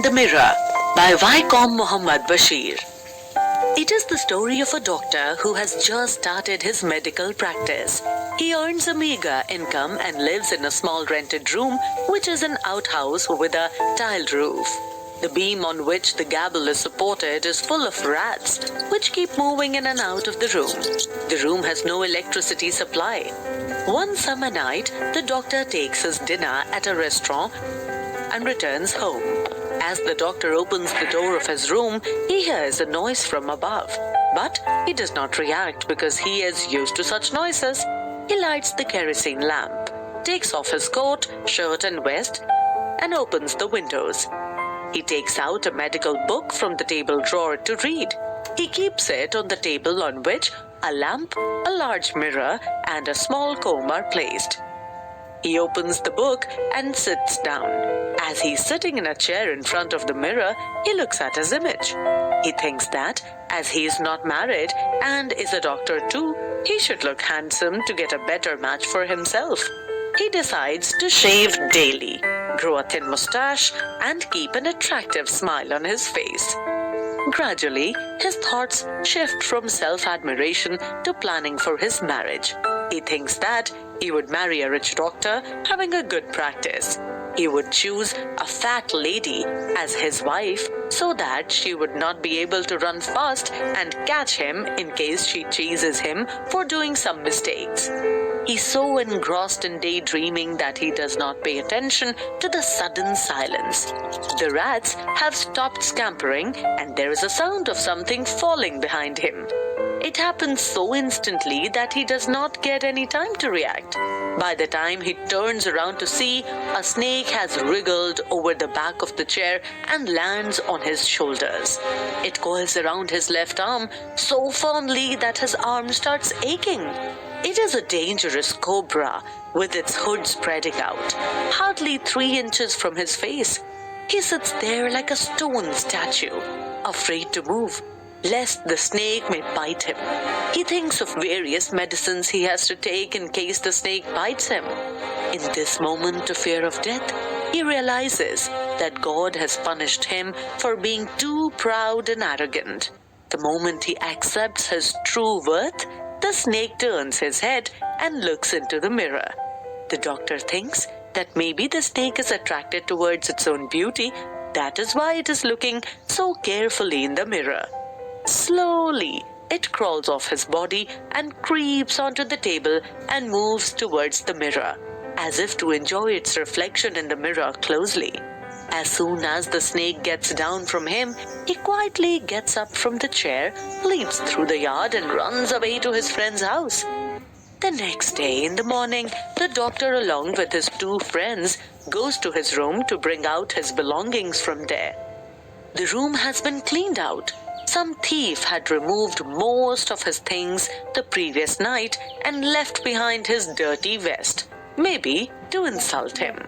The Mirror by Vaikom Muhammad Bashir. It is the story of a doctor who has just started his medical practice. He earns a meager income and lives in a small rented room, which is an outhouse with a tiled roof. The beam on which the gable is supported is full of rats, which keep moving in and out of the room. The room has no electricity supply. One summer night, the doctor takes his dinner at a restaurant and returns home. As the doctor opens the door of his room, he hears a noise from above. But he does not react because he is used to such noises. He lights the kerosene lamp, takes off his coat, shirt and vest, and opens the windows. He takes out a medical book from the table drawer to read. He keeps it on the table on which a lamp, a large mirror, and a small comb are placed. He opens the book and sits down. As he's sitting in a chair in front of the mirror, he looks at his image. He thinks that, as he is not married and is a doctor too, he should look handsome to get a better match for himself. He decides to shave daily, grow a thin mustache, and keep an attractive smile on his face. Gradually, his thoughts shift from self-admiration to planning for his marriage. He thinks that he would marry a rich doctor having a good practice. He would choose a fat lady as his wife so that she would not be able to run fast and catch him in case she chases him for doing some mistakes. He's so engrossed in daydreaming that he does not pay attention to the sudden silence. The rats have stopped scampering and there is a sound of something falling behind him. It happens so instantly that he does not get any time to react. By the time he turns around to see, a snake has wriggled over the back of the chair and lands on his shoulders. It coils around his left arm so firmly that his arm starts aching. It is a dangerous cobra with its hood spreading out, hardly 3 inches from his face. He sits there like a stone statue, afraid to move, lest the snake may bite him. He thinks of various medicines he has to take in case the snake bites him. In this moment of fear of death, he realizes that God has punished him for being too proud and arrogant. The moment he accepts his true worth, the snake turns his head and looks into the mirror. The doctor thinks that maybe the snake is attracted towards its own beauty. That is why it is looking so carefully in the mirror. Slowly, it crawls off his body and creeps onto the table and moves towards the mirror, as if to enjoy its reflection in the mirror closely. As soon as the snake gets down from him, he quietly gets up from the chair, leaps through the yard and runs away to his friend's house. The next day in the morning, the doctor along with his 2 friends goes to his room to bring out his belongings from there. The room has been cleaned out. Some thief had removed most of his things the previous night and left behind his dirty vest, maybe to insult him.